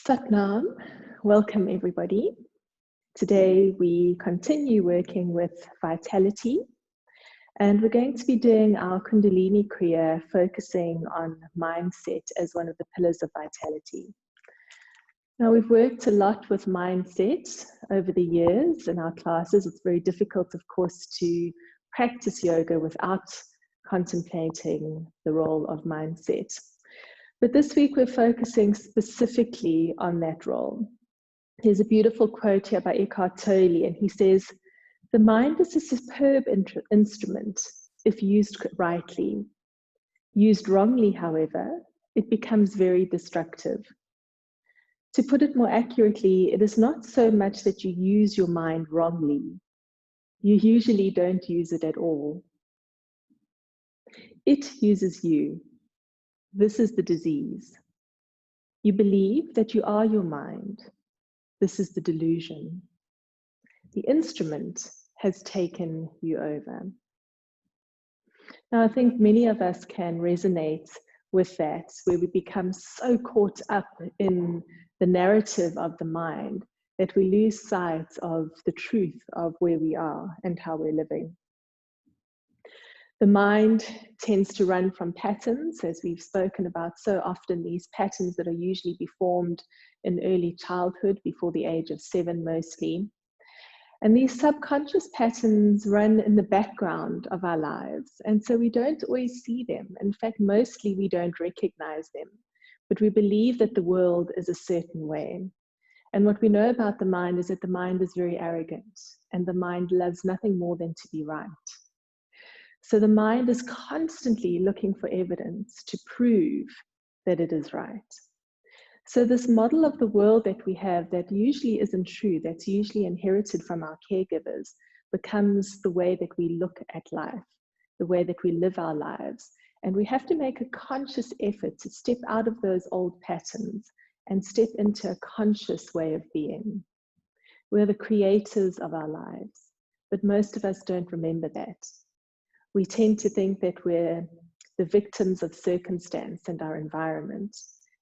Satnam, welcome everybody. Today we continue working with vitality, and we're going to be doing our Kundalini kriya, focusing on mindset as one of the pillars of vitality. Now, we've worked a lot with mindset over the years in our classes. It's very difficult, of course, to practice yoga without contemplating the role of mindset. But this week we're focusing specifically on that role. There's a beautiful quote here by Eckhart Tolle, and he says, "The mind is a superb instrument if used rightly. Used wrongly, however, it becomes very destructive. To put it more accurately, it is not so much that you use your mind wrongly. You usually don't use it at all. It uses you. This is the disease. You believe that you are your mind. This is the delusion. The instrument has taken you over." Now, I think many of us can resonate with that, where we become so caught up in the narrative of the mind that we lose sight of the truth of where we are and how we're living. The mind tends to run from patterns, as we've spoken about so often, these patterns that are usually formed in early childhood, before the age of 7 mostly. And these subconscious patterns run in the background of our lives, and so we don't always see them. In fact, mostly we don't recognize them, but we believe that the world is a certain way. And what we know about the mind is that the mind is very arrogant, and the mind loves nothing more than to be right. So the mind is constantly looking for evidence to prove that it is right. So this model of the world that we have that usually isn't true, that's usually inherited from our caregivers, becomes the way that we look at life, the way that we live our lives. And we have to make a conscious effort to step out of those old patterns and step into a conscious way of being. We're the creators of our lives, but most of us don't remember that. We tend to think that we're the victims of circumstance and our environment.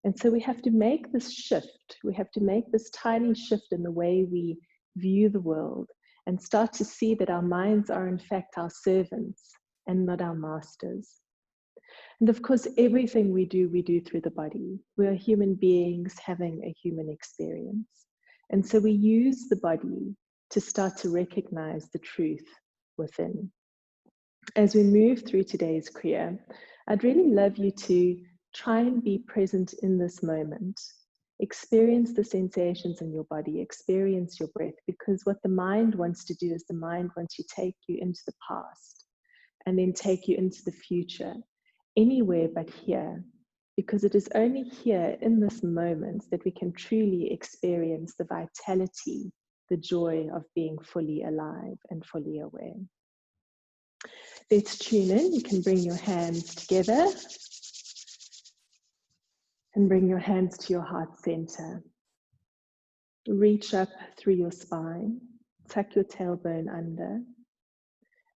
And so we have to make this shift. We have to make this tiny shift in the way we view the world and start to see that our minds are in fact our servants and not our masters. And of course, everything we do through the body. We are human beings having a human experience. And so we use the body to start to recognize the truth within. As we move through today's kriya, I'd really love you to try and be present in this moment. Experience the sensations in your body, experience your breath, because what the mind wants to do is the mind wants to take you into the past and then take you into the future, anywhere but here, because it is only here in this moment that we can truly experience the vitality, the joy of being fully alive and fully aware. Let's tune in. You can bring your hands together and bring your hands to your heart center. Reach up through your spine, tuck your tailbone under,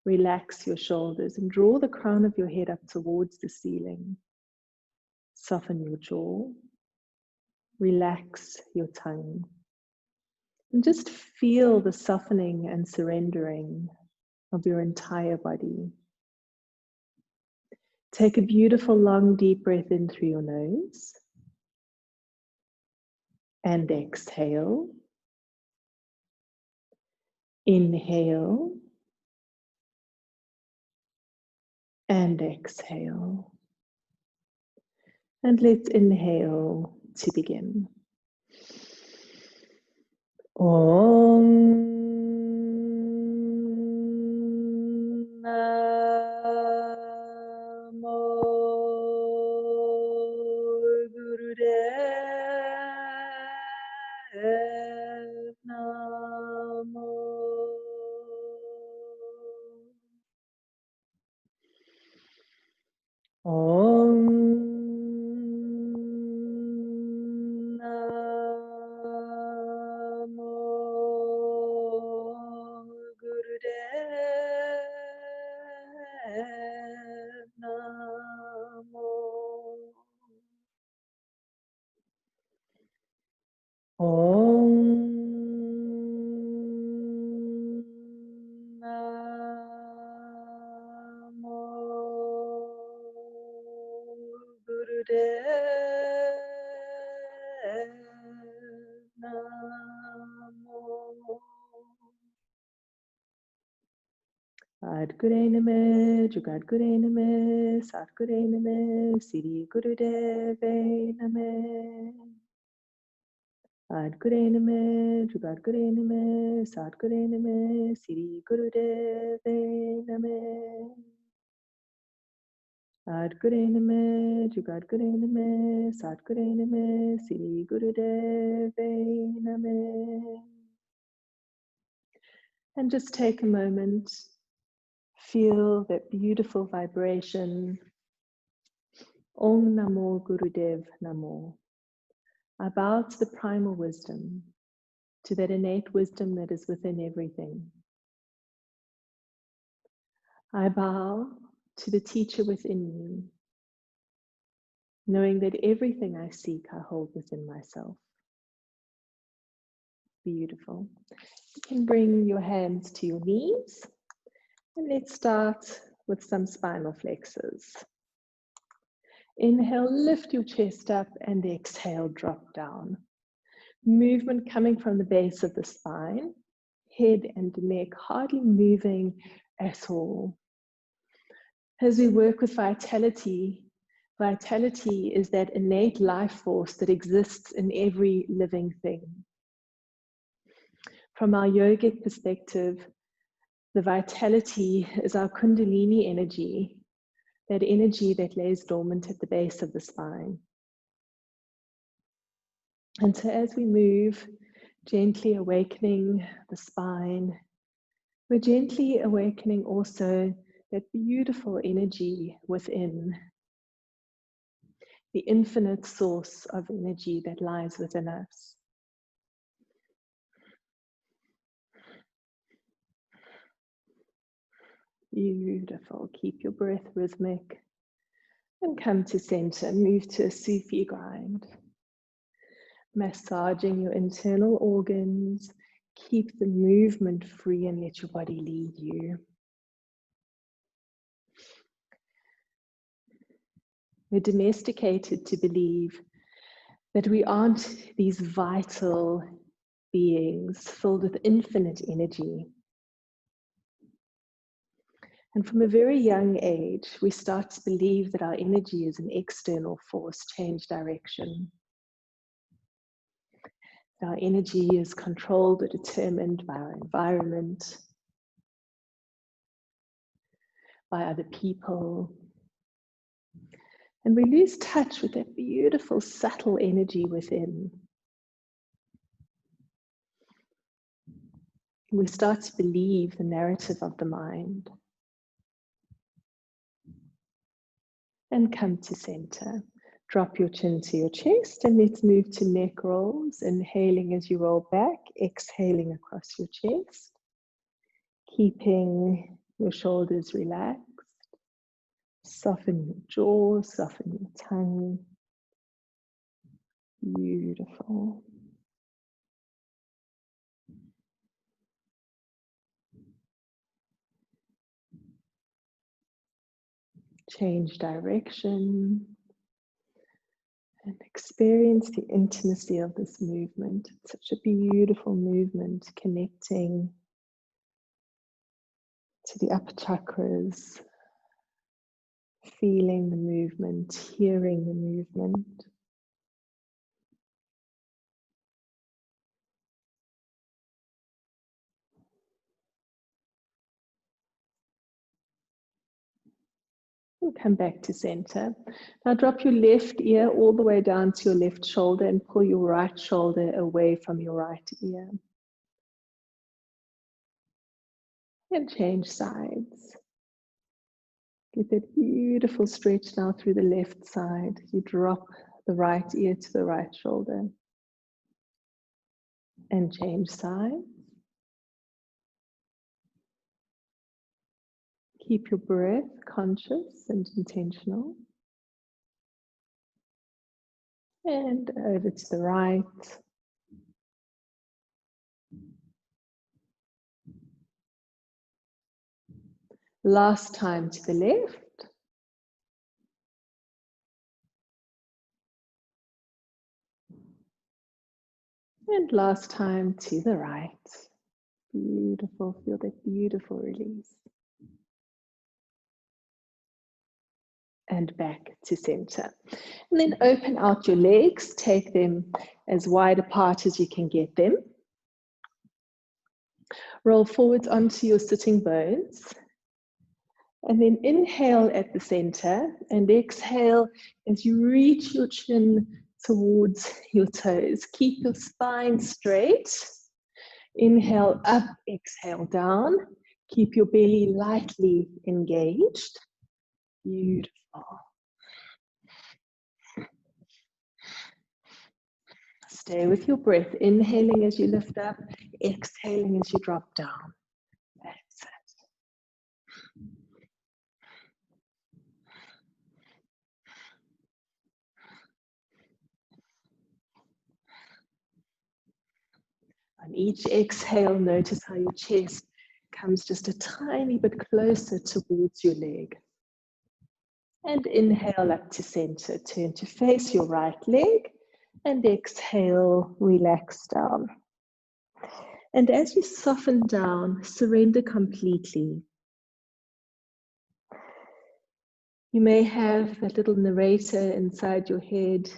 relax your shoulders and draw the crown of your head up towards the ceiling. Soften your jaw, relax your tongue, and just feel the softening and surrendering of your entire body. Take a beautiful long deep breath in through your nose and exhale. Inhale and exhale. And let's inhale to begin. Om Gurudev Namo. Adgure Name, Jugadgure Name, Satgure Name, Siri Gurudeve Name. Adgure Name, Jugadgure Name, Satgure Name, Siri Gurudeve Name. Adgure Name, Jugadgure Name, Satgure Name, Siri Gurudeve Name. And just take a moment, feel that beautiful vibration. Om Namo Gurudev Namo. I bow to the primal wisdom, to that innate wisdom that is within everything. I bow to the teacher within me, knowing that everything I seek I hold within myself. Beautiful. You can bring your hands to your knees, and let's start with some spinal flexors. Inhale, lift your chest up, and exhale, drop down. Movement coming from the base of the spine, head and neck hardly moving at all. As we work with vitality, vitality is that innate life force that exists in every living thing. From our yogic perspective, the vitality is our Kundalini energy, that energy that lays dormant at the base of the spine. And so as we move, gently awakening the spine, we're gently awakening also that beautiful energy within, the infinite source of energy that lies within us. Beautiful. Keep your breath rhythmic and come to center. Move to a Sufi grind. Massaging your internal organs. Keep the movement free and let your body lead you. We're domesticated to believe that we aren't these vital beings filled with infinite energy. And from a very young age, we start to believe that our energy is an external force, change direction. Our energy is controlled or determined by our environment, by other people. And we lose touch with that beautiful, subtle energy within. We start to believe the narrative of the mind. And come to center. Drop your chin to your chest and let's move to neck rolls. Inhaling as you roll back, exhaling across your chest. Keeping your shoulders relaxed. Soften your jaw, soften your tongue. Beautiful. Change direction and experience the intimacy of this movement. It's such a beautiful movement, connecting to the upper chakras, feeling the movement, hearing the movement. And come back to center. Now drop your left ear all the way down to your left shoulder and pull your right shoulder away from your right ear. And change sides. Get that beautiful stretch now through the left side. You drop the right ear to the right shoulder. And change sides. Keep your breath conscious and intentional. And over to the right. Last time to the left. And last time to the right. Beautiful. Feel that beautiful release. And back to center. And then open out your legs. Take them as wide apart as you can get them. Roll forwards onto your sitting bones. And then inhale at the center and exhale as you reach your chin towards your toes. Keep your spine straight. Inhale up, exhale down. Keep your belly lightly engaged. Beautiful. Stay with your breath, inhaling as you lift up, exhaling as you drop down. That's it. On each exhale, notice how your chest comes just a tiny bit closer towards your leg. And inhale up to center. Turn to face your right leg. And exhale, relax down. And as you soften down, surrender completely. You may have that little narrator inside your head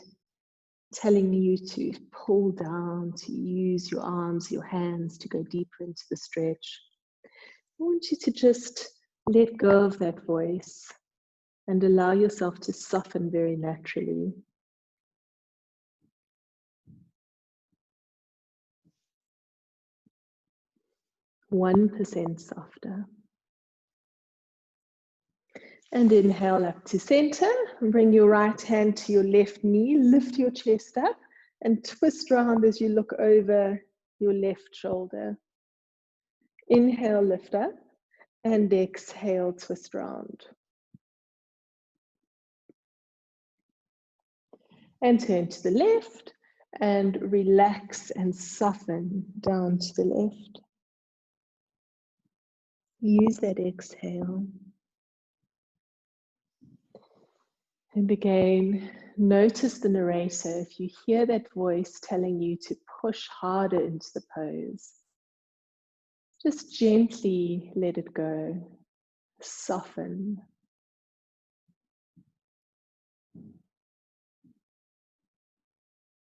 telling you to pull down, to use your arms, your hands to go deeper into the stretch. I want you to just let go of that voice and allow yourself to soften very naturally. %1 softer. And inhale up to center. Bring your right hand to your left knee. Lift your chest up and twist round as you look over your left shoulder. Inhale, lift up, and exhale, twist round. And turn to the left and relax and soften down to the left. Use that exhale. And again, notice the narrator. If you hear that voice telling you to push harder into the pose, just gently let it go. Soften.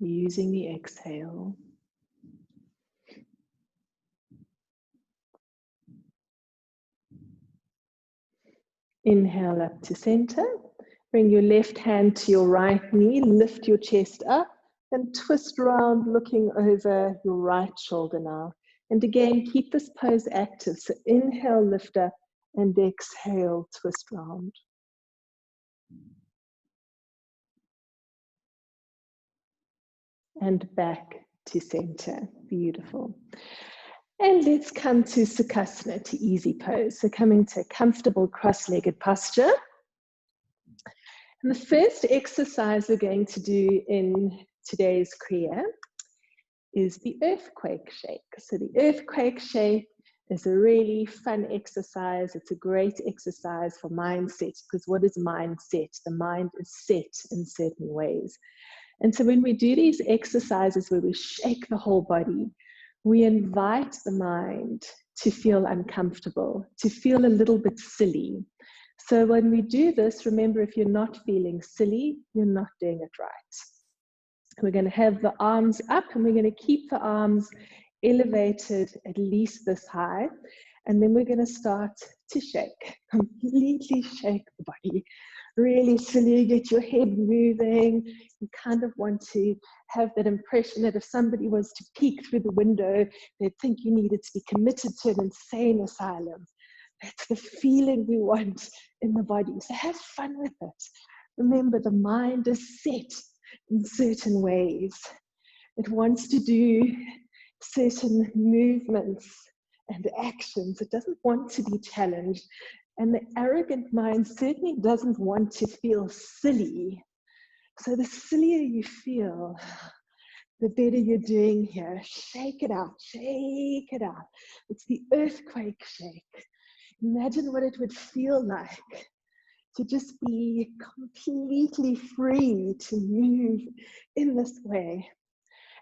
Using the exhale. Inhale up to center. Bring your left hand to your right knee. Lift your chest up and twist around, looking over your right shoulder now. And again, keep this pose active. So inhale, lift up, and exhale, twist round. And back to center. Beautiful. And let's come to Sukhasana, to easy pose. So coming to comfortable cross-legged posture. And the first exercise we're going to do in today's kriya is the earthquake shake. So the earthquake shake is a really fun exercise. It's a great exercise for mindset, because what is mindset? The mind is set in certain ways. And so when we do these exercises where we shake the whole body, we invite the mind to feel uncomfortable, to feel a little bit silly. So when we do this, remember, if you're not feeling silly, you're not doing it right. We're going to have the arms up, and we're going to keep the arms elevated at least this high. And then we're going to start to shake, completely shake the body. Really silly, get your head moving. You kind of want to have that impression that if somebody was to peek through the window, they'd think you needed to be committed to an insane asylum. That's the feeling we want in the body. So have fun with it. Remember, the mind is set in certain ways. It wants to do certain movements and actions. It doesn't want to be challenged. And the arrogant mind certainly doesn't want to feel silly. So the sillier you feel, the better you're doing here. Shake it out, shake it out. It's the earthquake shake. Imagine what it would feel like to just be completely free to move in this way.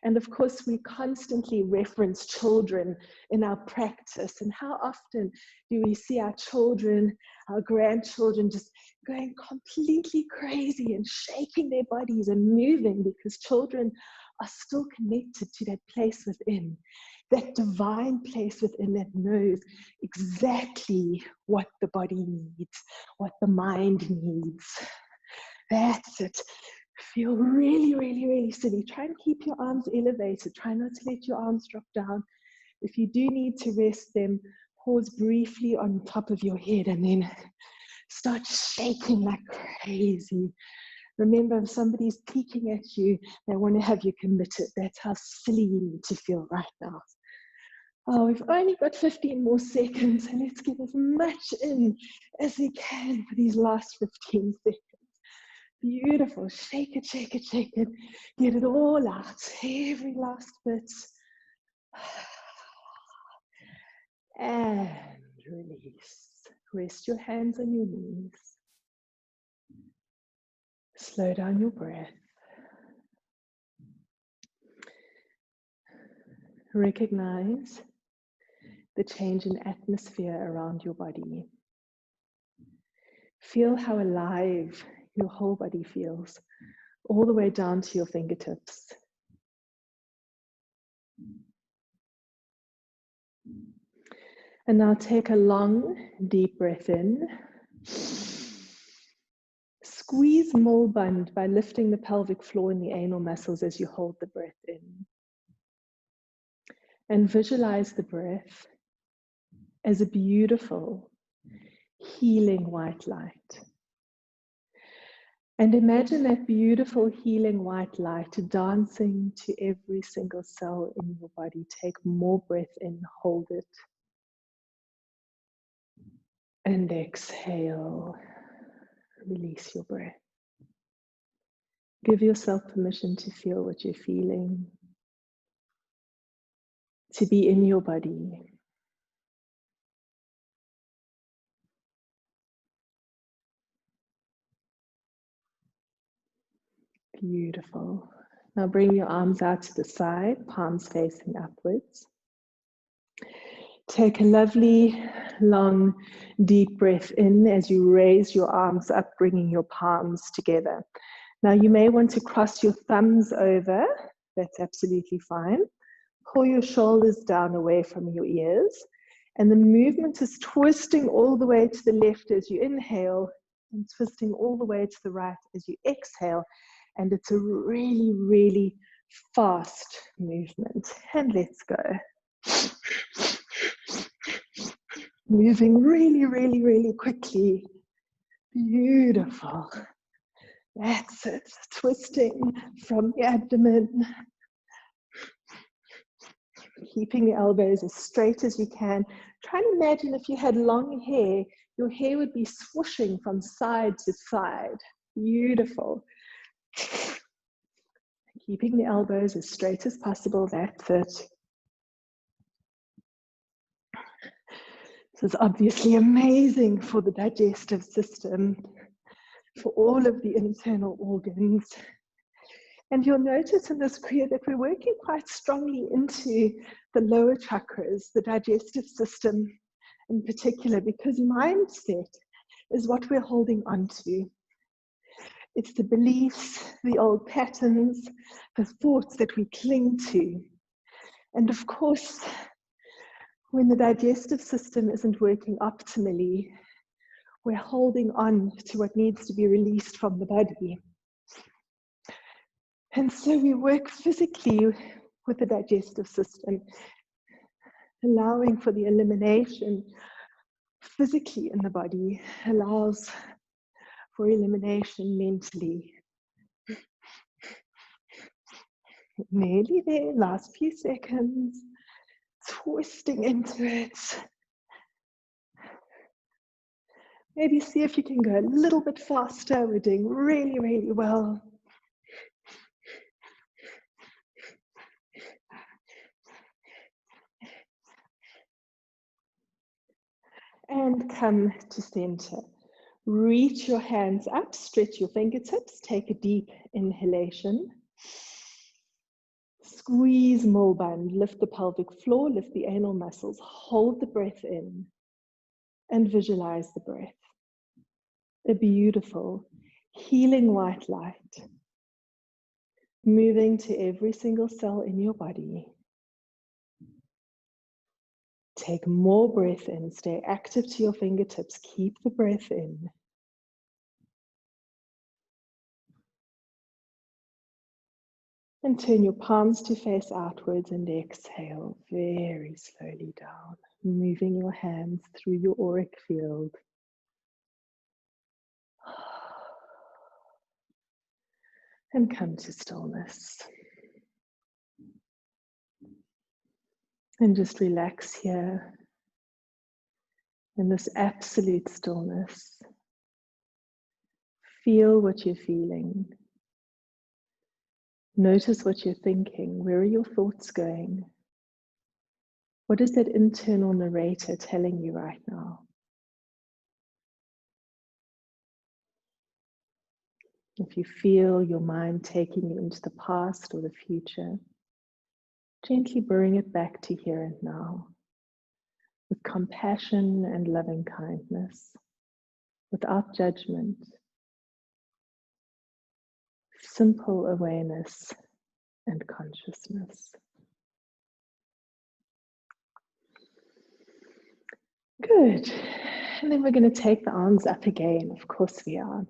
And of course, we constantly reference children in our practice. And how often do we see our children, our grandchildren just going completely crazy and shaking their bodies and moving, because children are still connected to that place within, that divine place within that knows exactly what the body needs, what the mind needs. That's it. Feel really, really, really steady. Try and keep your arms elevated. Try not to let your arms drop down. If you do need to rest them, pause briefly on top of your head and then start shaking like crazy. Remember, if somebody's peeking at you, they want to have you committed. That's how silly you need to feel right now. Oh, we've only got 15 more seconds, and let's get as much in as we can for these last 15 seconds. Beautiful. Shake it, shake it, shake it. Get it all out. Every last bit. And release. Rest your hands on your knees. Slow down your breath. Recognize the change in atmosphere around your body. Feel how alive your whole body feels, all the way down to your fingertips. And now take a long, deep breath in. Squeeze mulband by lifting the pelvic floor and the anal muscles as you hold the breath in. And visualize the breath as a beautiful, healing white light. And imagine that beautiful, healing white light dancing to every single cell in your body. Take more breath in, hold it. And exhale. Release your breath. Give yourself permission to feel what you're feeling, to be in your body. Beautiful. Now bring your arms out to the side, palms facing upwards. Take a lovely, long, deep breath in as you raise your arms up, bringing your palms together. Now you may want to cross your thumbs over. That's absolutely fine. Pull your shoulders down away from your ears. And the movement is twisting all the way to the left as you inhale and twisting all the way to the right as you exhale. And it's a really, really fast movement. And let's go. Moving really, really, really quickly. Beautiful. That's it. Twisting from the abdomen. Keeping the elbows as straight as you can. Try and imagine if you had long hair, your hair would be swooshing from side to side. Beautiful. Keeping the elbows as straight as possible. That's it. This is obviously amazing for the digestive system, for all of the internal organs. And you'll notice in this kriya that we're working quite strongly into the lower chakras, the digestive system in particular, because mindset is what we're holding on to. It's the beliefs, the old patterns, the thoughts that we cling to. And of course, when the digestive system isn't working optimally, we're holding on to what needs to be released from the body. And so we work physically with the digestive system, allowing for the elimination physically in the body, allows for elimination mentally. Nearly there, last few seconds, twisting into it. Maybe see if you can go a little bit faster. We're doing really, really well. And come to center. Reach your hands up, stretch your fingertips, take a deep inhalation. Squeeze more band, lift the pelvic floor, lift the anal muscles, hold the breath in, and visualize the breath. A beautiful, healing white light, moving to every single cell in your body. Take more breath in, stay active to your fingertips, keep the breath in. And turn your palms to face outwards and exhale very slowly down, moving your hands through your auric field. And come to stillness. And just relax here in this absolute stillness. Feel what you're feeling. Notice what you're thinking. Where are your thoughts going? What is that internal narrator telling you right now? If you feel your mind taking you into the past or the future, gently bring it back to here and now with compassion and loving kindness, without judgment, simple awareness and consciousness. Good. And then we're going to take the arms up again. Of course we are.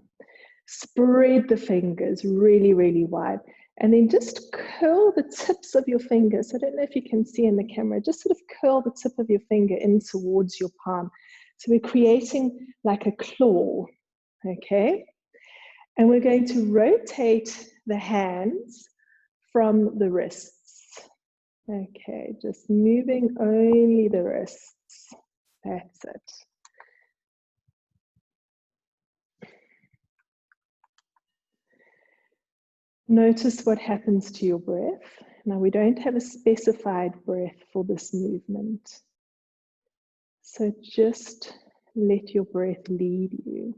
Spread the fingers really, really wide. And then just curl the tips of your fingers. I don't know if you can see in the camera. Just sort of curl the tip of your finger in towards your palm. So we're creating like a claw. Okay? And we're going to rotate the hands from the wrists. Okay, just moving only the wrists. That's it. Notice what happens to your breath. Now, we don't have a specified breath for this movement. So just let your breath lead you.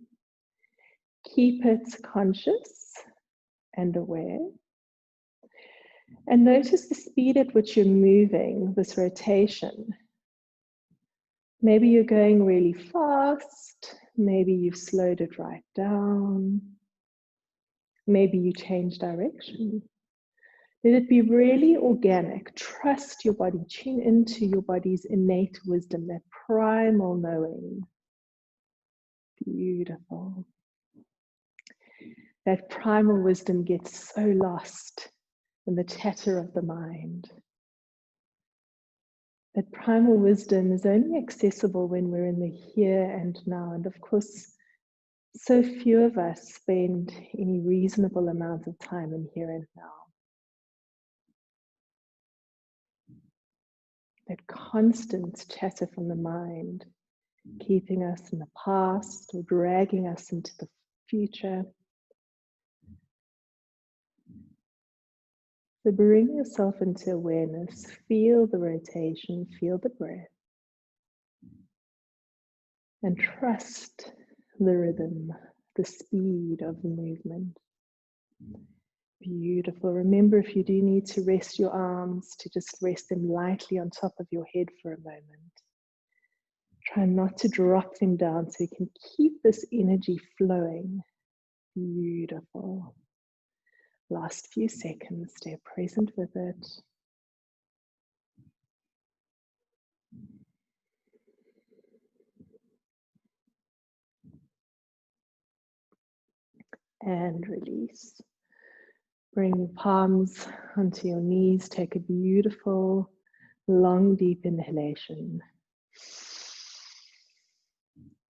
Keep it conscious and aware. And notice the speed at which you're moving, this rotation. Maybe you're going really fast. Maybe you've slowed it right down. Maybe you change direction. Let it be really organic. Trust your body. Tune into your body's innate wisdom, that primal knowing. Beautiful. That primal wisdom gets so lost in the chatter of the mind. That primal wisdom is only accessible when we're in the here and now. And of course, so few of us spend any reasonable amount of time in here and now. That constant chatter from the mind, keeping us in the past or dragging us into the future. So bring yourself into awareness, feel the rotation, feel the breath, and trust the rhythm, the speed of the movement. Beautiful. Remember, if you do need to rest your arms, to just rest them lightly on top of your head for a moment. Try not to drop them down so you can keep this energy flowing. Beautiful. Last few seconds, stay present with it. And release. Bring your palms onto your knees. Take a beautiful, long, deep inhalation.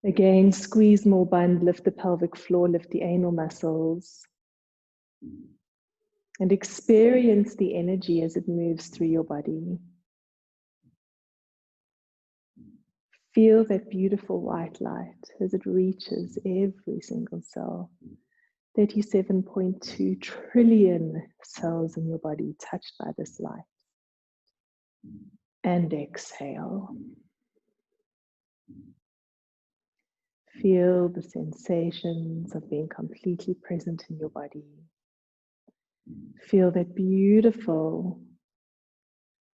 Again, squeeze more bund, lift the pelvic floor, lift the anal muscles. And experience the energy as it moves through your body. Feel that beautiful white light as it reaches every single cell. 37.2 trillion cells in your body touched by this light. And exhale. Feel the sensations of being completely present in your body. Feel that beautiful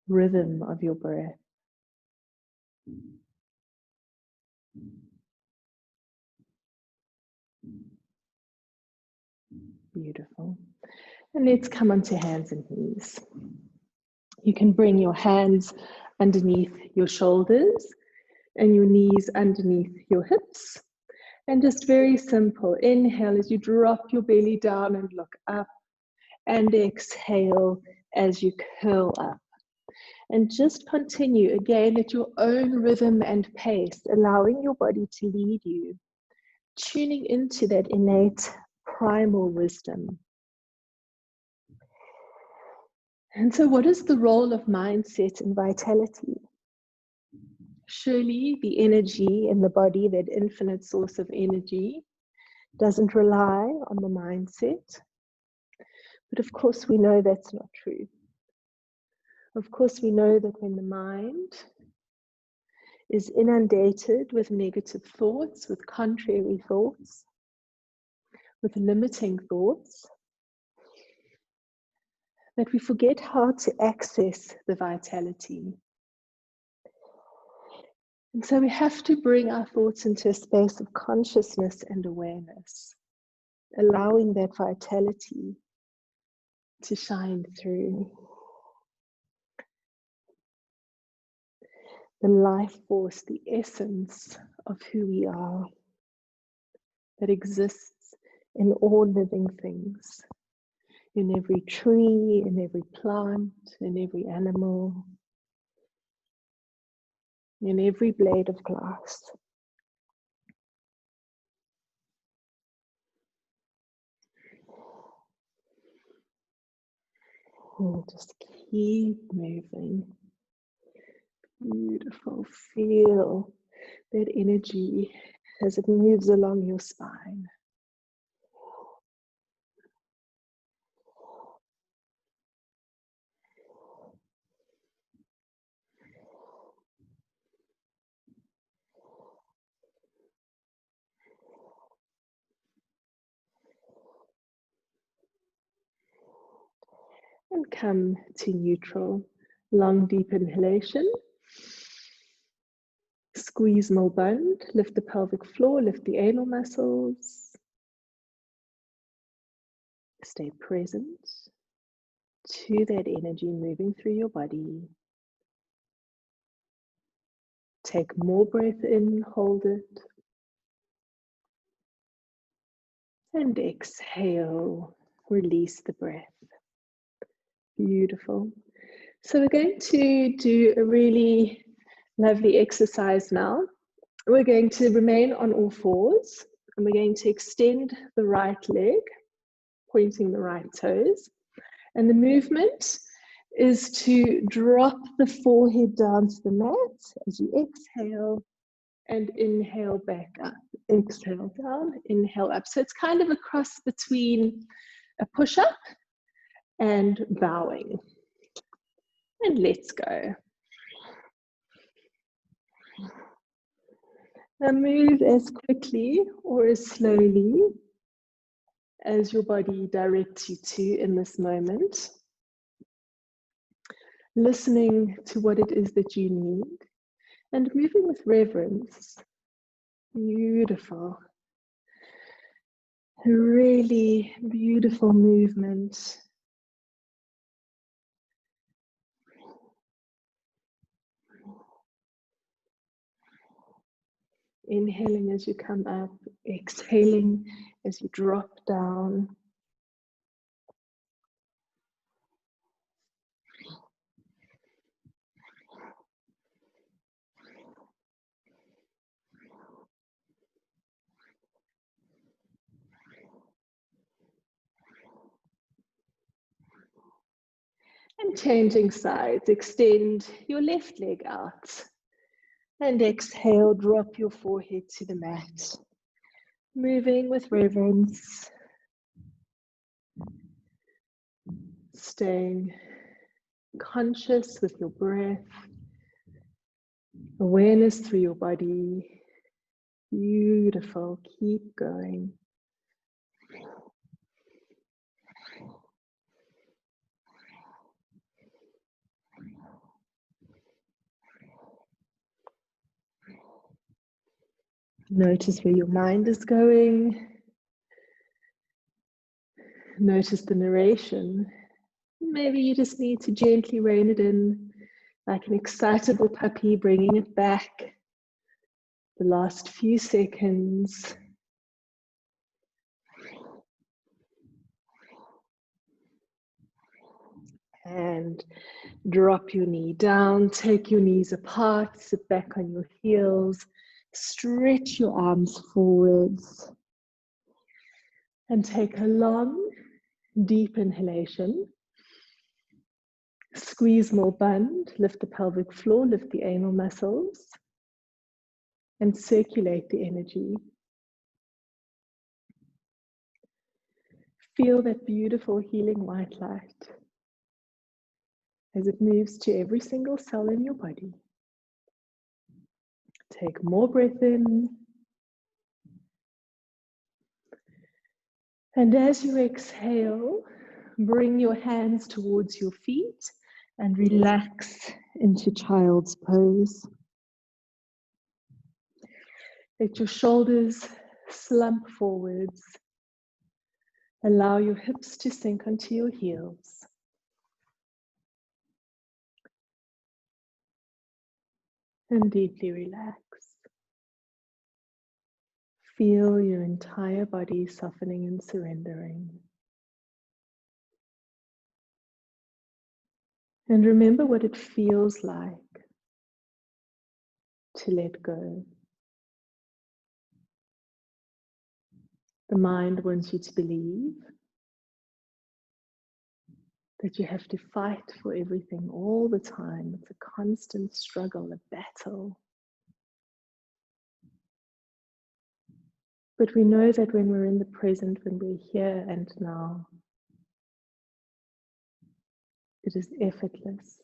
rhythm of your breath. Beautiful. And let's come onto hands and knees. You can bring your hands underneath your shoulders and your knees underneath your hips. And just very simple, inhale as you drop your belly down and look up, and exhale as you curl up. And just continue again at your own rhythm and pace, allowing your body to lead you, tuning into that innate primal wisdom. And so what is the role of mindset and vitality? Surely the energy in the body, that infinite source of energy, doesn't rely on the mindset. But of course we know that's not true. Of course we know that when the mind is inundated with negative thoughts, with contrary thoughts, with limiting thoughts, that we forget how to access the vitality. And so we have to bring our thoughts into a space of consciousness and awareness, allowing that vitality to shine through. The life force, the essence of who we are, that exists in all living things, in every tree, in every plant, in every animal, in every blade of glass. And just keep moving. Beautiful. Feel that energy as it moves along your spine. And come to neutral. Long, deep inhalation. Squeeze more bone, lift the pelvic floor, lift the anal muscles. Stay present to that energy moving through your body. Take more breath in, hold it. And exhale, release the breath. Beautiful. So we're going to do a really lovely exercise now. We're going to remain on all fours, and we're going to extend the right leg, pointing the right toes. And the movement is to drop the forehead down to the mat as you exhale and inhale back up. Exhale down, inhale up. So it's kind of a cross between a push-up and bowing. And let's go. Now move as quickly or as slowly as your body directs you to in this moment. Listening to what it is that you need and moving with reverence. Beautiful. A really beautiful movement. Inhaling as you come up, exhaling as you drop down. And changing sides, extend your left leg out. And exhale, drop your forehead to the mat. Moving with reverence. Staying conscious with your breath. Awareness through your body. Beautiful. Keep going. Notice where your mind is going. Notice the narration. Maybe you just need to gently rein it in, like an excitable puppy, bringing it back. The last few seconds. And drop your knee down, take your knees apart, sit back on your heels, stretch your arms forwards, and take a long, deep inhalation. Squeeze more bund, lift the pelvic floor, lift the anal muscles, and circulate the energy. Feel that beautiful healing white light as it moves to every single cell in your body. Take more breath in. And as you exhale, bring your hands towards your feet and relax into child's pose. Let your shoulders slump forwards. Allow your hips to sink onto your heels. And deeply relax. Feel your entire body softening and surrendering. And remember what it feels like to let go. The mind wants you to believe that you have to fight for everything all the time. It's a constant struggle, a battle. But we know that when we're in the present, when we're here and now, it is effortless.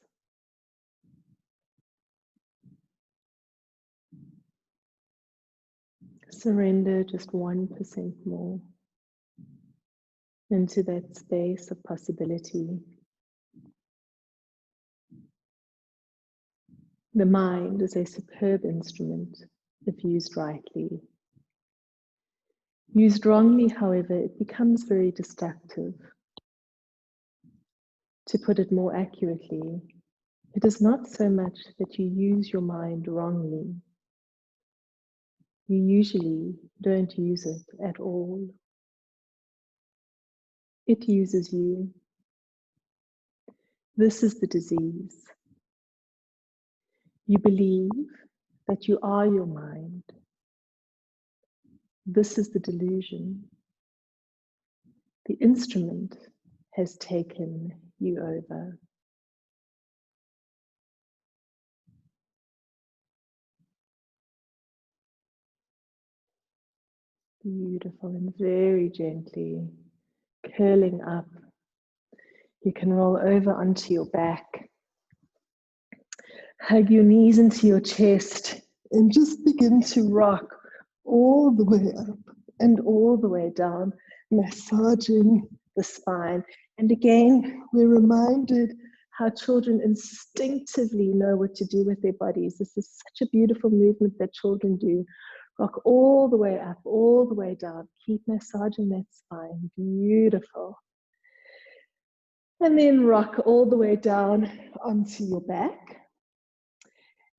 Surrender just 1% more into that space of possibility. The mind is a superb instrument if used rightly. Used wrongly, however, it becomes very destructive. To put it more accurately, it is not so much that you use your mind wrongly. You usually don't use it at all. It uses you. This is the disease. You believe that you are your mind. This is the delusion. The instrument has taken you over. Beautiful, and very gently curling up. You can roll over onto your back. Hug your knees into your chest and just begin to rock all the way up and all the way down, massaging the spine. And again, we're reminded how children instinctively know what to do with their bodies. This is such a beautiful movement that children do. Rock all the way up, all the way down. Keep massaging that spine. Beautiful. And then rock all the way down onto your back.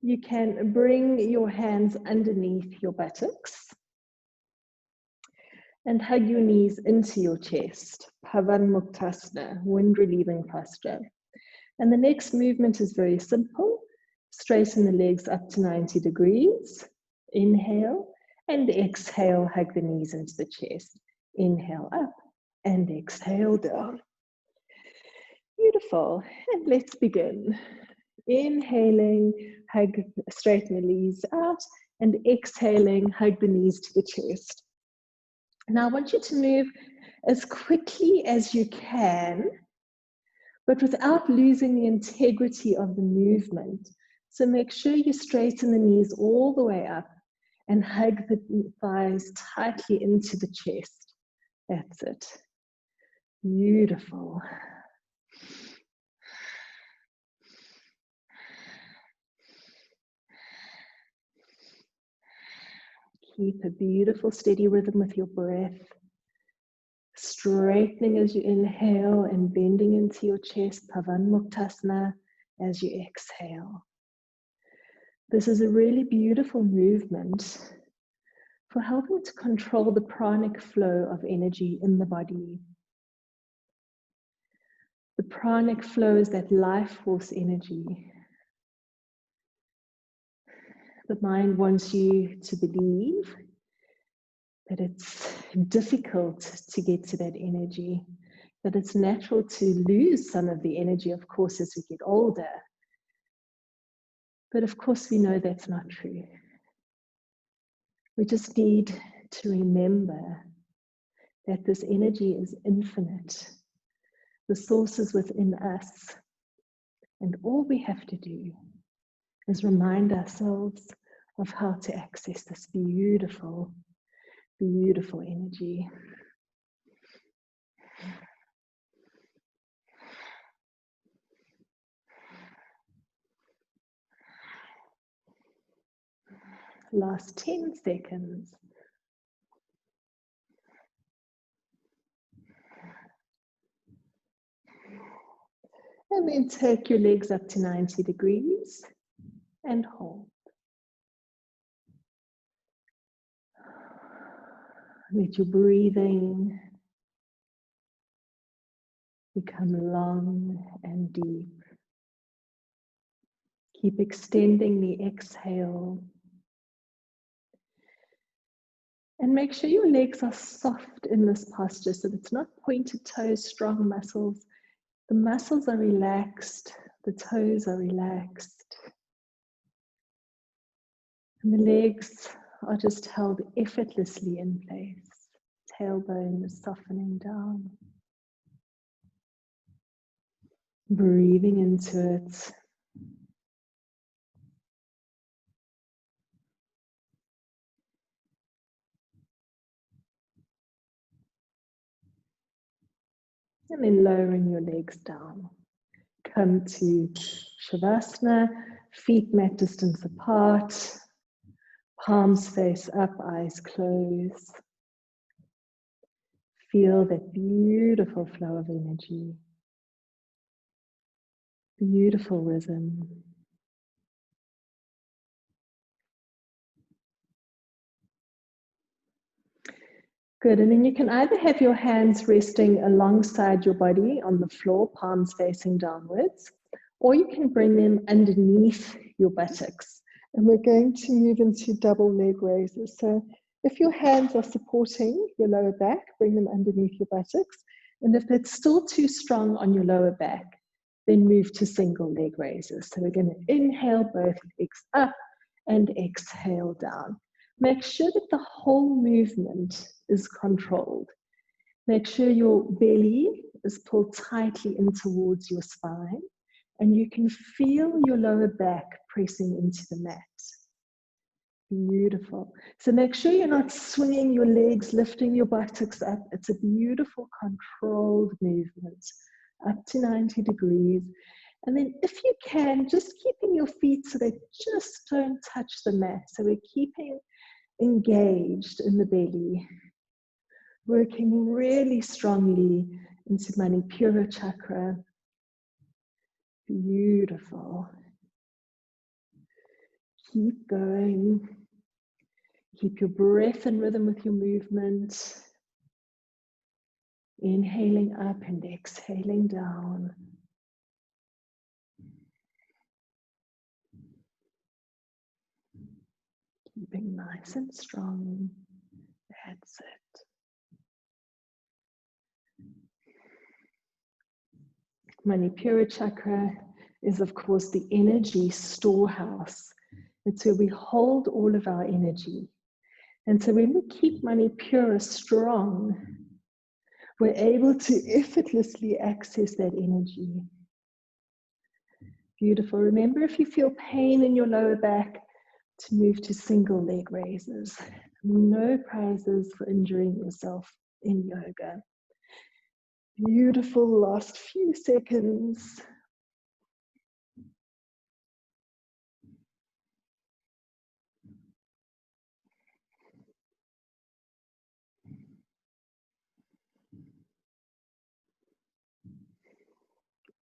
You can bring your hands underneath your buttocks and hug your knees into your chest. Pavan Muktasana, wind relieving posture. And the next movement is very simple. Straighten the legs up to 90 degrees. Inhale and exhale, hug the knees into the chest. Inhale up and exhale down. Beautiful. And let's begin. Inhaling, hug, straighten the knees out, and exhaling, hug the knees to the chest. Now I want you to move as quickly as you can, but without losing the integrity of the movement. So make sure you straighten the knees all the way up and hug the thighs tightly into the chest. That's it. Beautiful. Keep a beautiful steady rhythm with your breath, straightening as you inhale and bending into your chest, Pavanmuktasana, as you exhale. This is a really beautiful movement for helping to control the pranic flow of energy in the body. The pranic flow is that life force energy. The mind wants you to believe that it's difficult to get to that energy, that it's natural to lose some of the energy, of course, as we get older. But of course, we know that's not true. We just need to remember that this energy is infinite. The source is within us. And all we have to do is remind ourselves of how to access this beautiful, beautiful energy. Last 10 seconds. And then take your legs up to 90 degrees and hold. Let your breathing become long and deep. Keep extending the exhale. And make sure your legs are soft in this posture so that it's not pointed toes, strong muscles. The muscles are relaxed, the toes are relaxed. And the legs are just held effortlessly in place. Tailbone is softening down. Breathing into it. And then lowering your legs down. Come to Shavasana, feet mat distance apart, palms face up, eyes closed. Feel that beautiful flow of energy, beautiful rhythm. Good, and then you can either have your hands resting alongside your body on the floor, palms facing downwards, or you can bring them underneath your buttocks. And we're going to move into double leg raises. So if your hands are supporting your lower back, bring them underneath your buttocks. And if it's still too strong on your lower back, then move to single leg raises. So we're going to inhale both legs up and exhale down. Make sure that the whole movement is controlled. Make sure your belly is pulled tightly in towards your spine, and you can feel your lower back pressing into the mat. Beautiful. So make sure you're not swinging your legs, lifting your buttocks up. It's a beautiful controlled movement up to 90 degrees. And then if you can, just keeping your feet so they just don't touch the mat. So we're keeping engaged in the belly, working really strongly into Manipura chakra. Beautiful. Keep going. Keep your breath in rhythm with your movement. Inhaling up and exhaling down. Keeping nice and strong. That's it. Manipura chakra is, of course, the energy storehouse. It's where we hold all of our energy. And so when we keep Manipura strong, we're able to effortlessly access that energy. Beautiful. Remember, if you feel pain in your lower back, to move to single leg raises. No prizes for injuring yourself in yoga. Beautiful last few seconds.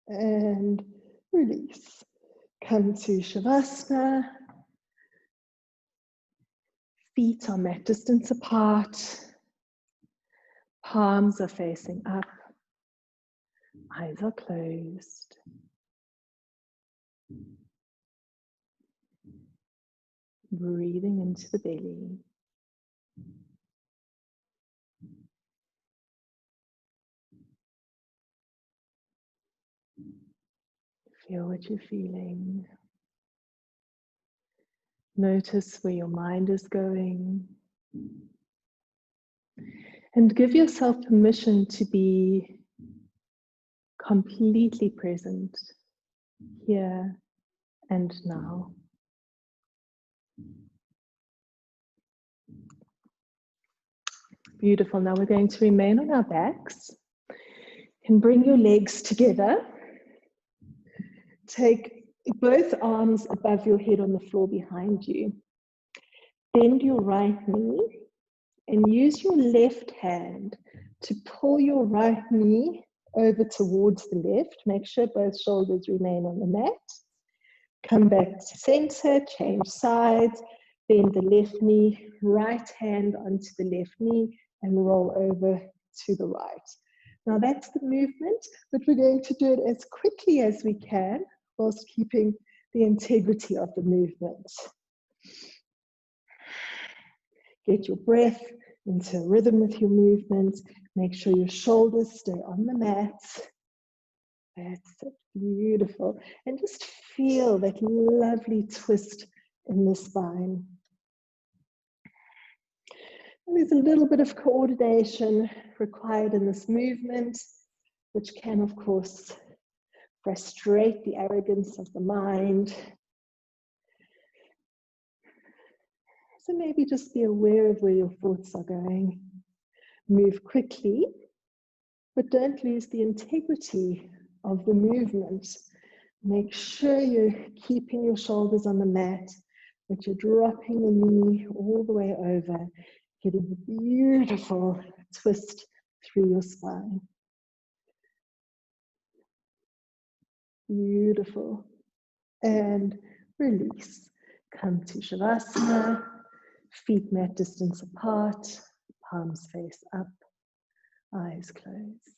and release. Come to Shavasana. Feet are mat distance apart. Palms are facing up. Eyes are closed. Breathing into the belly. Feel what you're feeling. Notice where your mind is going. And give yourself permission to be completely present here and now. Beautiful. Now we're going to remain on our backs. You can bring your legs together. Take both arms above your head on the floor behind you. Bend your right knee and use your left hand to pull your right knee over towards the left. Make sure both shoulders remain on the mat. Come back to center, change sides, bend the left knee, right hand onto the left knee, and roll over to the right. Now that's the movement, but we're going to do it as quickly as we can whilst keeping the integrity of the movement. Get your breath into rhythm with your movement. Make sure your shoulders stay on the mat. That's it. Beautiful. And just feel that lovely twist in the spine. And there's a little bit of coordination required in this movement, which can, of course, frustrate the arrogance of the mind. So maybe just be aware of where your thoughts are going. Move quickly, but don't lose the integrity of the movement. Make sure you're keeping your shoulders on the mat, but you're dropping the knee all the way over, getting a beautiful twist through your spine. Beautiful. And release. Come to Shavasana. Feet mat distance apart. Palms face up. Eyes closed.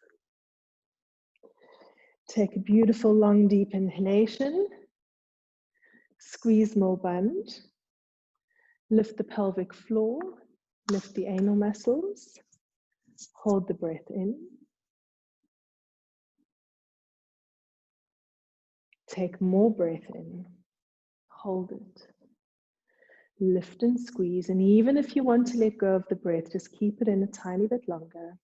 Take a beautiful long deep inhalation. Squeeze more bund. Lift the pelvic floor. Lift the anal muscles. Hold the breath in. Take more breath in. Hold it. Lift and squeeze. And even if you want to let go of the breath, just keep it in a tiny bit longer.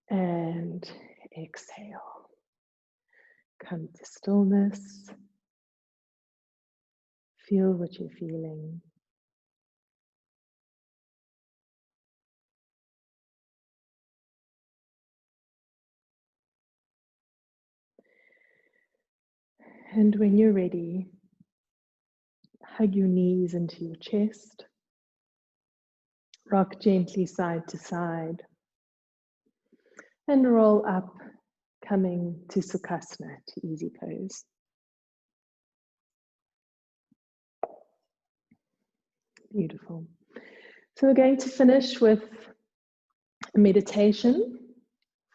And exhale. Come to stillness. Feel what you're feeling. And when you're ready, hug your knees into your chest. Rock gently side to side. And roll up, coming to Sukhasana, to easy pose. Beautiful. So we're going to finish with a meditation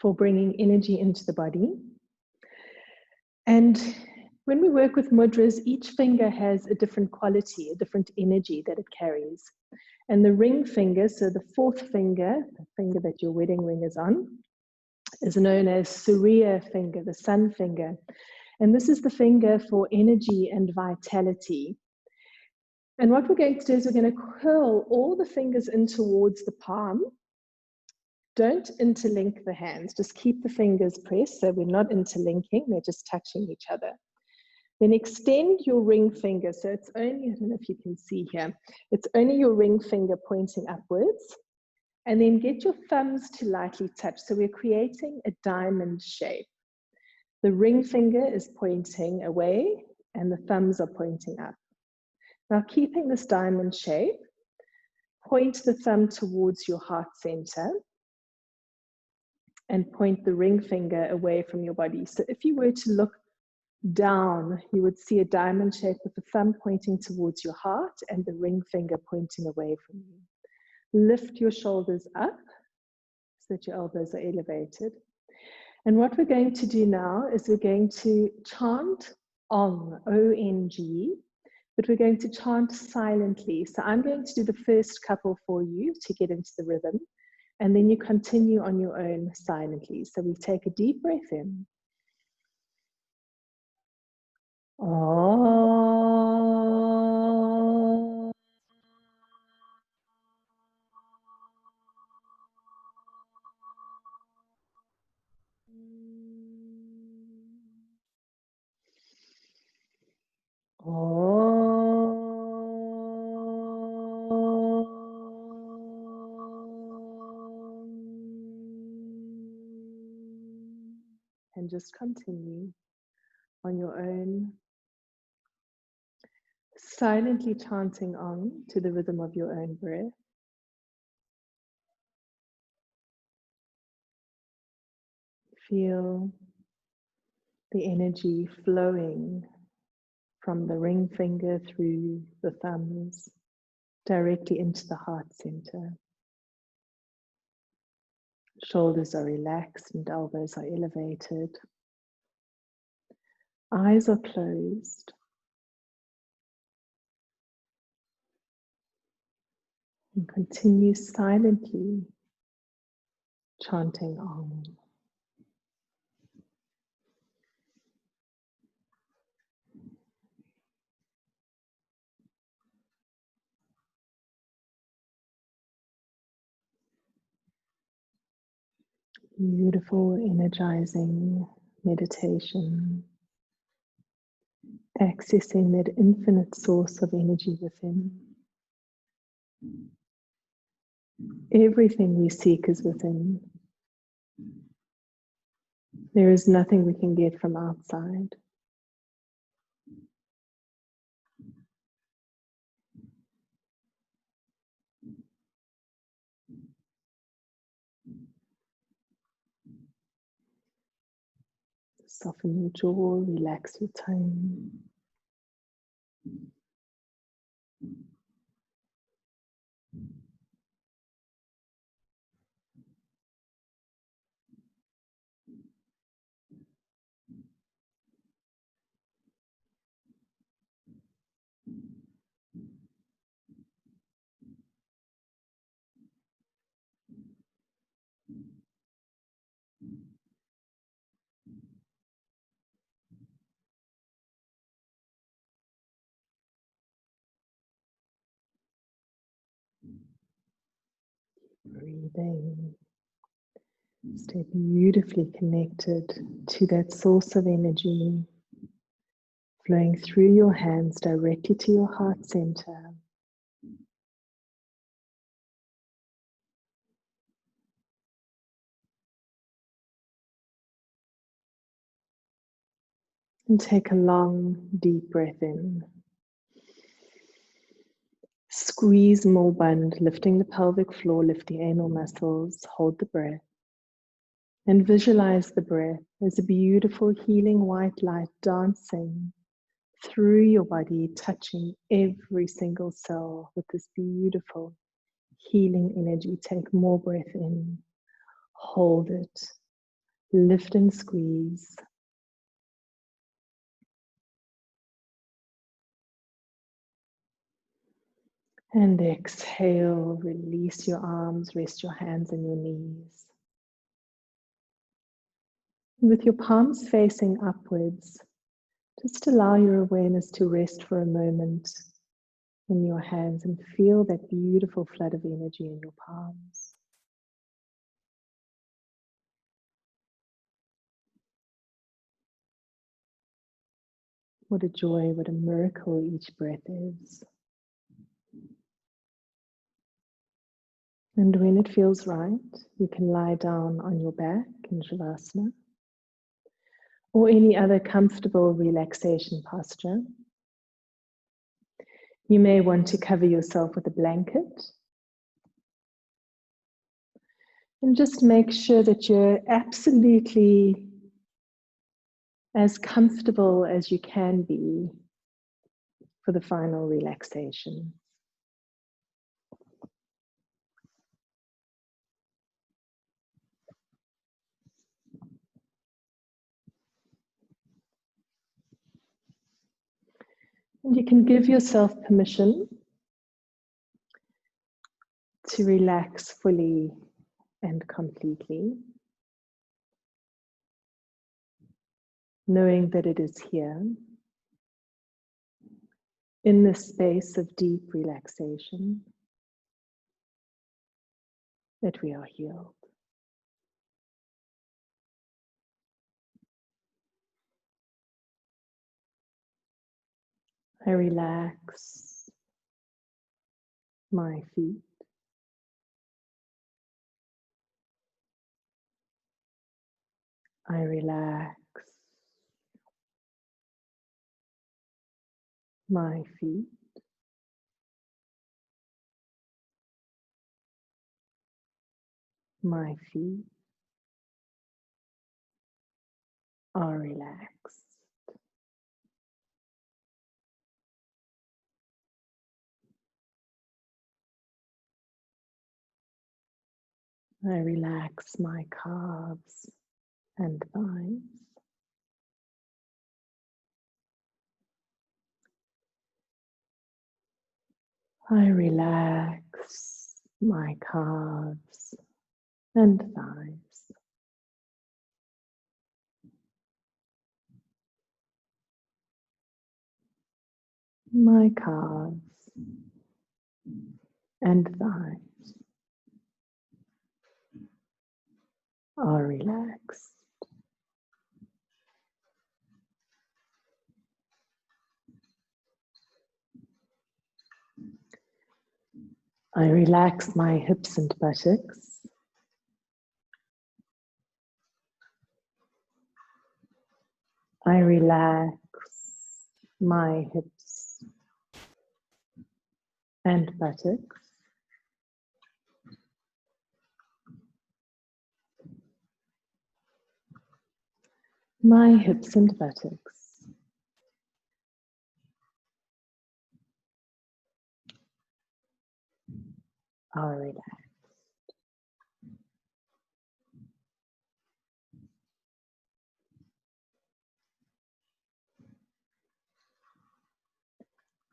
for bringing energy into the body. And when we work with mudras, each finger has a different quality, a different energy that it carries. And the ring finger, so the fourth finger, the finger that your wedding ring is on, is known as Surya finger, the sun finger. And this is the finger for energy and vitality. And what we're going to do is we're going to curl all the fingers in towards the palm. Don't interlink the hands, just keep the fingers pressed, so we're not interlinking, they're just touching each other. Then extend your ring finger, so it's only, I don't know if you can see here, it's only your ring finger pointing upwards. And then get your thumbs to lightly touch, so we're creating a diamond shape. The ring finger is pointing away, and the thumbs are pointing up. Now, keeping this diamond shape, point the thumb towards your heart center. and point the ring finger away from your body. So if you were to look down, you would see a diamond shape with the thumb pointing towards your heart and the ring finger pointing away from you. Lift your shoulders up so that your elbows are elevated. And what we're going to do now is we're going to chant Ong, O-N-G, but we're going to chant silently. So I'm going to do the first couple for you to get into the rhythm, and then you continue on your own silently. So we take a deep breath in. Oh. And just continue on your own, silently chanting on to the rhythm of your own breath. Feel the energy flowing from the ring finger through the thumbs directly into the heart center. Shoulders are relaxed and elbows are elevated. Eyes are closed. And continue silently chanting Om. Beautiful, energizing meditation, accessing that infinite source of energy within. Everything we seek is within. There is nothing we can get from outside. Soften your jaw, relax your tongue. Breathing. Stay beautifully connected to that source of energy flowing through your hands directly to your heart center. And take a long, deep breath in. Squeeze more bund, lifting the pelvic floor, lift the anal muscles, hold the breath. And visualize the breath as a beautiful healing white light dancing through your body, touching every single cell with this beautiful healing energy. Take more breath in, hold it, lift and squeeze. And exhale, release your arms, rest your hands on your knees. With your palms facing upwards, just allow your awareness to rest for a moment in your hands and feel that beautiful flood of energy in your palms. What a joy, what a miracle each breath is. And when it feels right, you can lie down on your back in Shavasana or any other comfortable relaxation posture. You may want to cover yourself with a blanket. And just make sure that you're absolutely as comfortable as you can be for the final relaxation. And you can give yourself permission to relax fully and completely, knowing that it is here, in this space of deep relaxation, that we are healed. I relax my feet. I relax my feet. My feet are relaxed. I relax my calves and thighs. I relax my calves and thighs. My calves and thighs are relaxed. I relax my hips and buttocks. I relax my hips and buttocks. My hips and buttocks are relaxed.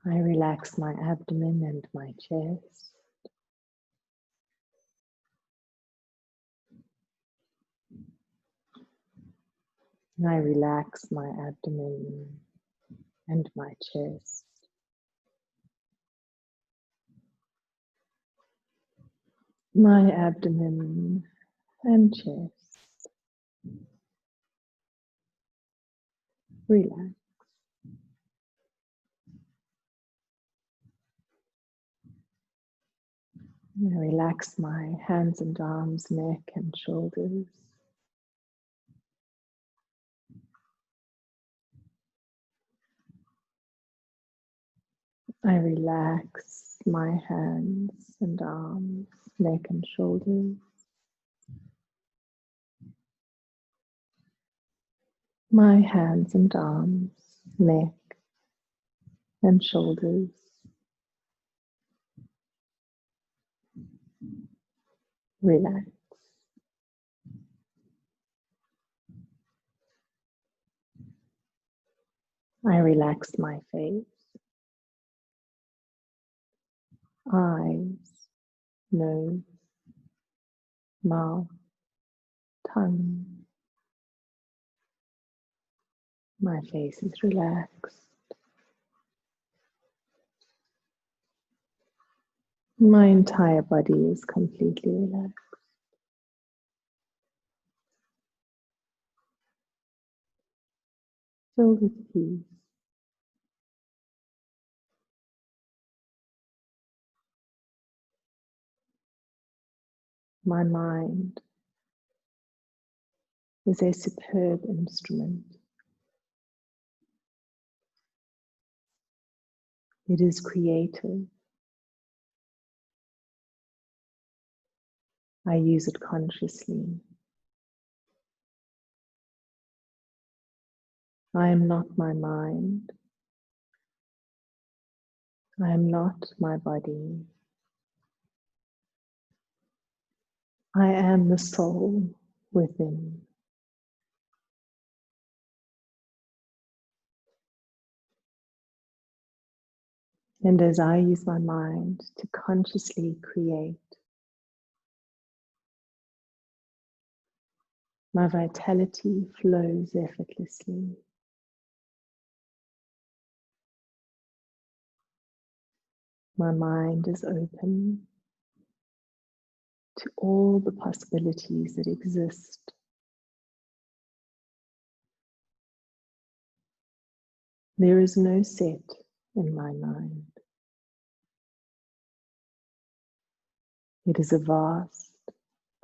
I relax my abdomen and my chest. I relax my abdomen and my chest. My abdomen and chest. Relax. I relax my hands and arms, neck and shoulders. I relax my hands and arms, neck and shoulders. My hands and arms, neck and shoulders. Relax. I relax my face, eyes, nose, mouth, tongue. My face is relaxed. My entire body is completely relaxed. Filled with peace. My mind is a superb instrument. It is creative. I use it consciously. I am not my mind. I am not my body. I am the soul within. And as I use my mind to consciously create, my vitality flows effortlessly. My mind is open to all the possibilities that exist. There is no set in my mind. It is a vast,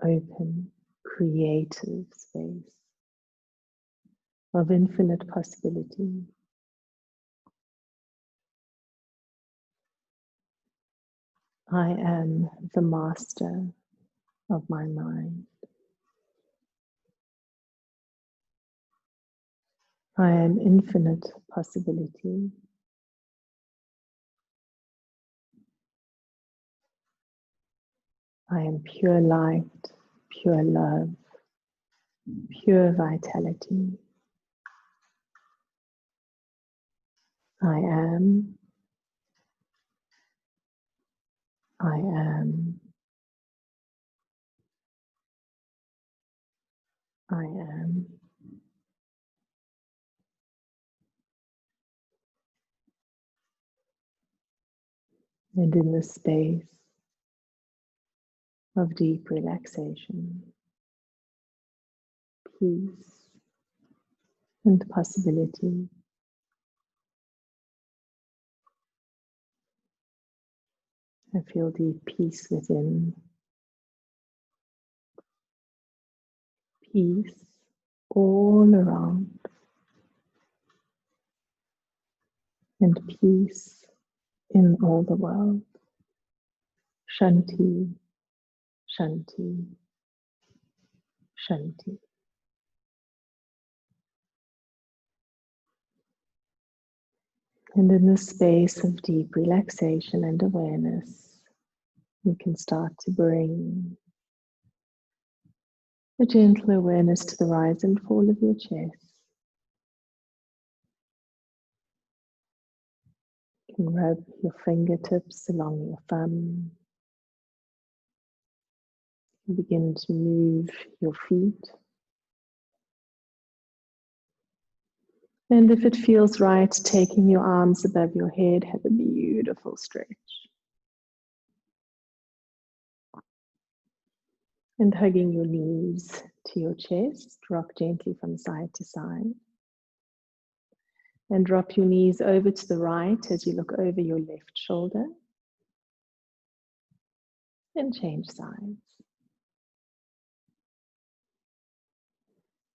open, creative space of infinite possibility. I am the master of my mind. I am infinite possibility. I am pure light, pure love, pure vitality. I am. I am. I am. And in the space of deep relaxation, peace, and possibility, I feel deep peace within, peace all around, and peace in all the world. Shanti, Shanti, Shanti. And in this space of deep relaxation and awareness, you can start to bring a gentle awareness to the rise and fall of your chest. You can rub your fingertips along your thumb. You begin to move your feet. And if it feels right, taking your arms above your head, have a beautiful stretch. And hugging your knees to your chest, rock gently from side to side. And drop your knees over to the right as you look over your left shoulder. And change sides.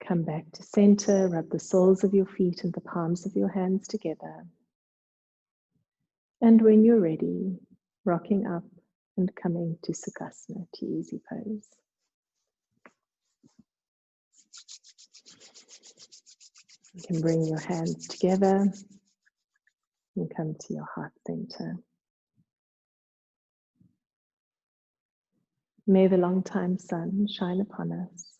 Come back to center, rub the soles of your feet and the palms of your hands together. And when you're ready, rocking up and coming to Sukhasana, to easy pose. You can bring your hands together and come to your heart center. May the long-time sun shine upon us.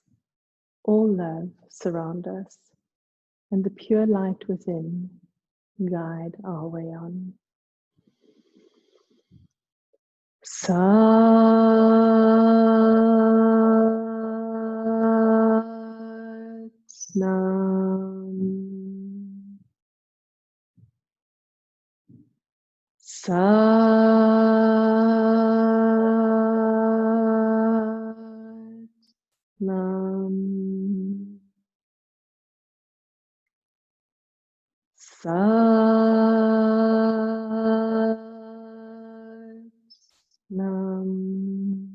All love surround us, and the pure light within guide our way on. Nam. Nam. Nam.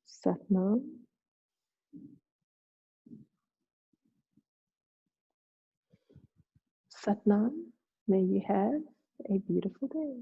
Satnam. Satnam. May you have a beautiful day.